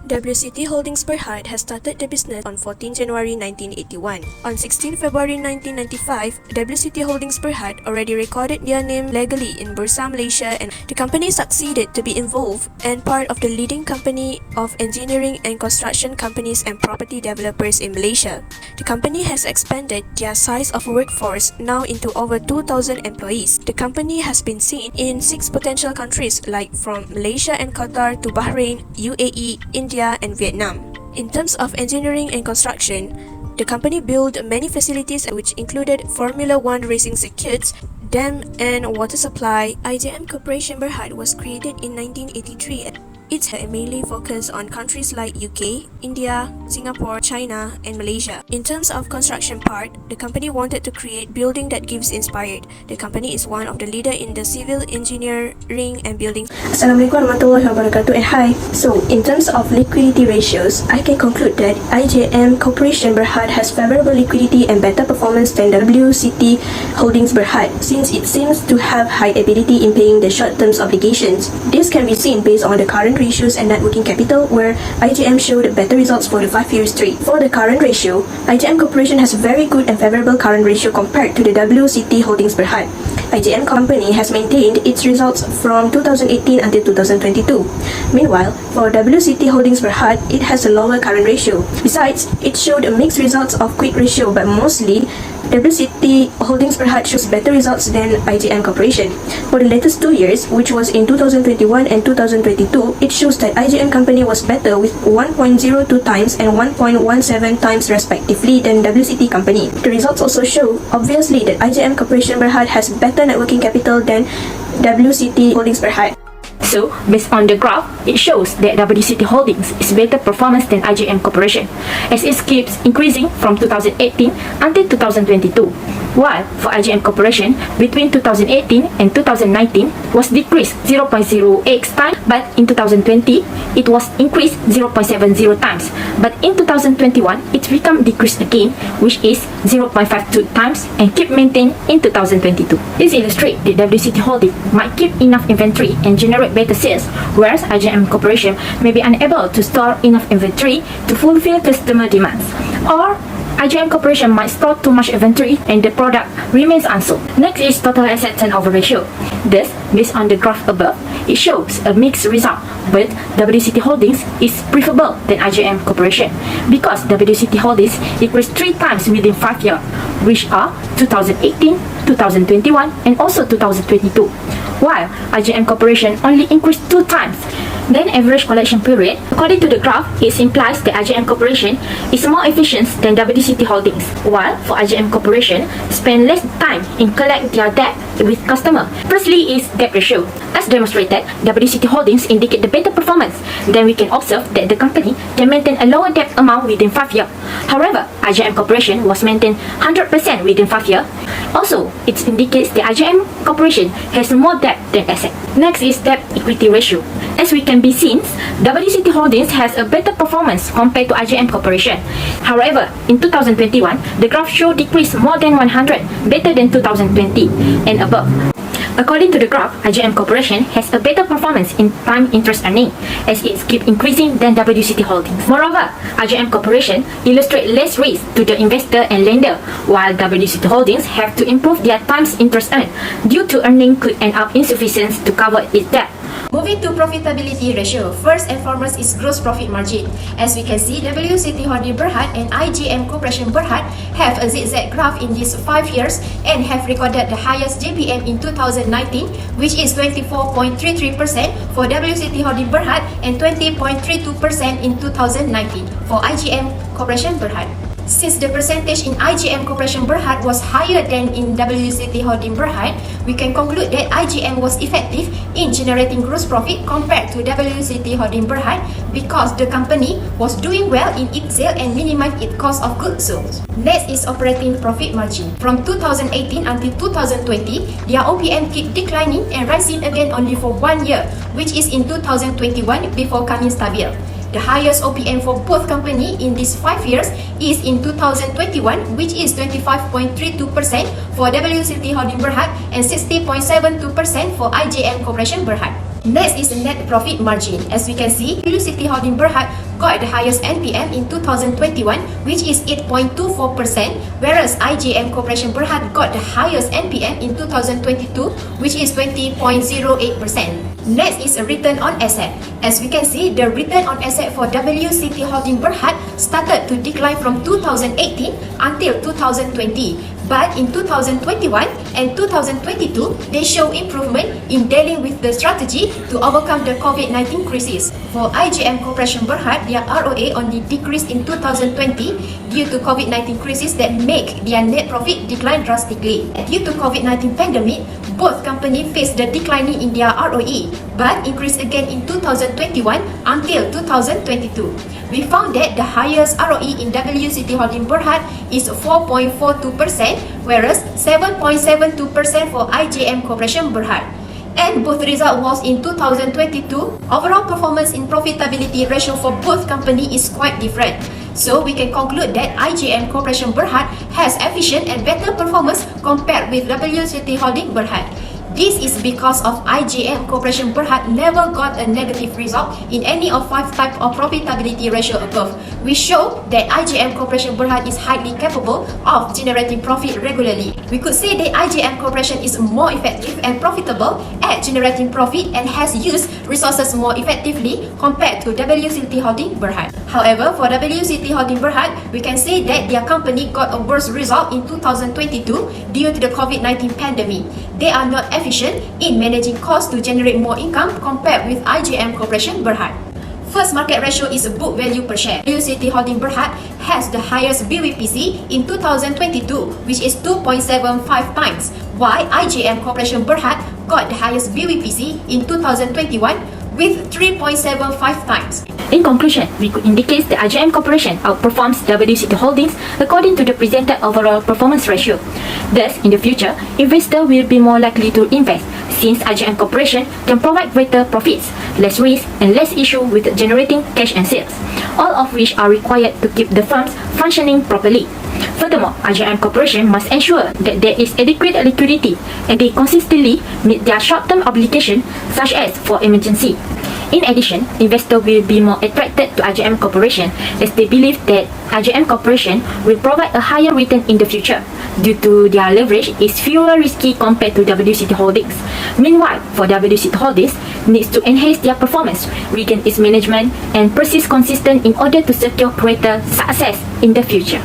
WCT Holdings Berhad has started the business on 14 January 1981. On 16 February 1995, WCT Holdings Berhad already recorded their name legally in Bursa Malaysia, and the company succeeded to be involved and part of the leading company of engineering and construction companies and property developers in Malaysia. The company has expanded their size of workforce now into over 2,000 employees. The company has been seen in 6 potential countries like from Malaysia and Qatar to Bahrain, UAE, India, and Vietnam. In terms of engineering and construction, the company built many facilities which included Formula 1 racing circuits, dam and water supply. IJM Corporation Berhad was created in 1983. It mainly focused on countries like UK, India, Singapore, China, and Malaysia. In terms of construction part, the company wanted to create building that gives inspired. The company is one of the leader in the civil engineering and building. Assalamualaikum warahmatullahi wabarakatuh and hi. So, in terms of liquidity ratios, I can conclude that IJM Corporation Berhad has favorable liquidity and better performance than WCT Holdings Berhad, since it seems to have high ability in paying the short-term obligations. This can be seen based on the current ratios and net working capital, where IJM showed better results for the 5 years straight. For the current ratio, IJM Corporation has a very good and favorable current ratio compared to the WCT Holdings Berhad. IJM Company has maintained its results from 2018 until 2022. Meanwhile, for WCT Holdings Berhad, it has a lower current ratio. Besides, it showed a mixed results of quick ratio, but mostly WCT Holdings Berhad shows better results than IJM Corporation. For the latest 2 years, which was in 2021 and 2022, it shows that IJM Company was better with 1.02 times and 1.17 times respectively than WCT Company. The results also show, obviously, that IJM Corporation Berhad has better net working capital than WCT Holdings Berhad. So, based on the graph, it shows that WCT Holdings is better performance than IJM Corporation, as it keeps increasing from 2018 until 2022. While for IJM Corporation, between 2018 and 2019 was decreased 0.0x times, but in 2020 it was increased 0.70 times. But in 2021 it become decreased again, which is 0.52 times, and keep maintained in 2022. This illustrates that WCT Holdings might keep enough inventory and generate better sales, whereas IJM Corporation may be unable to store enough inventory to fulfill customer demands, or IJM Corporation might store too much inventory and the product remains unsold. Next is total asset turnover ratio. Thus, based on the graph above, it shows a mixed result, but WCT Holdings is preferable than IJM Corporation because WCT Holdings increased 3 times within 5 years, which are 2018, 2021, and also 2022, while IJM Corporation only increased 2 times. Then average collection period. According to the graph, it implies that IJM Corporation is more efficient than WCT Holdings, while for IJM Corporation spend less time in collect their debt with customer. Firstly is debt ratio. As demonstrated, WCT Holdings indicate the better performance. Then we can observe that the company can maintain a lower debt amount within 5 years. However, IJM Corporation was maintained 100% within 5 years. Also, it indicates that IJM Corporation has more debt than asset. Next is debt equity ratio. As we can be seen, WCT Holdings has a better performance compared to IJM Corporation. However, in 2021, the graph show decrease more than 100, better than 2020 and above. According to the graph, IJM Corporation has a better performance in time interest earning, as it keep increasing than WCT Holdings. Moreover, IJM Corporation illustrate less risk to the investor and lender, while WCT Holdings have to improve their times interest earned due to earning could end up insufficient to cover its debt. Moving to profitability ratio, first and foremost is gross profit margin. As we can see, WCT Holdings Berhad and IJM Corporation Berhad have a zigzag graph in these 5 years and have recorded the highest JPM in 2019, which is 24.33% for WCT Holdings Berhad and 20.32% in 2019 for IJM Corporation Berhad. Since the percentage in IJM Corporation Berhad was higher than in WCT Holdings Berhad, we can conclude that IJM was effective in generating gross profit compared to WCT Holdings Berhad because the company was doing well in its sale and minimized its cost of goods sold. Next is operating profit margin. From 2018 until 2020, their OPM keep declining and rising again only for 1 year, which is in 2021 before coming stable. The highest OPM for both companies in these 5 years is in 2021, which is 25.32% for WCT Holdings Berhad and 60.72% for IJM Corporation Berhad. Next is net profit margin. As we can see, W City Holding Berhad got the highest NPM in 2021, which is 8.24%, whereas IGM Corporation Berhad got the highest NPM in 2022, which is 20.08%. Next is a return on asset. As we can see, the return on asset for W City Holding Berhad started to decline from 2018 until 2020. But in 2021 and 2022, they show improvement in dealing with the strategy to overcome the COVID-19 crisis. For IGM Corporation Berhad, their ROA only decreased in 2020 due to COVID-19 crisis that make their net profit decline drastically. Due to COVID-19 pandemic, both companies faced the declining in their ROE, but increased again in 2021 until 2022. We found that the highest ROE in W City Holding Berhad is 4.42%, whereas 7.72% for IGM Corporation Berhad. And both result was in 2022. Overall performance in profitability ratio for both company is quite different. So we can conclude that IGM Corporation Berhad has efficient and better performance compared with W City Holding Berhad. This is because of IGM Corporation Berhad never got a negative result in any of 5 types of profitability ratio above, which show that IGM Corporation Berhad is highly capable of generating profit regularly. We could say that IGM Corporation is more effective and profitable at generating profit and has used resources more effectively compared to W City Holding Berhad. However, for W City Holding Berhad, we can say that their company got a worse result in 2022 due to the COVID-19 pandemic. They are not efficient in managing costs to generate more income compared with IGM Corporation Berhad. First market ratio is book value per share. W City Holding Berhad has the highest BWPC in 2022, which is 2.75 times, while IGM Corporation Berhad got the highest BWPC in 2021 with 3.75 times. In conclusion, we could indicate that IGM Corporation outperforms W City Holdings according to the presented overall performance ratio. Thus, in the future, investors will be more likely to invest since IGM Corporation can provide greater profits, less risk, and less issue with generating cash and sales, all of which are required to keep the firms functioning properly. Furthermore, IGM Corporation must ensure that there is adequate liquidity and they consistently meet their short-term obligations such as for emergency. In addition, investors will be more attracted to IGM Corporation as they believe that IGM Corporation will provide a higher return in the future due to their leverage is fewer risky compared to W City Holdings. Meanwhile, for W City Holdings needs to enhance their performance, regain its management, and persist consistent in order to secure greater success in the future.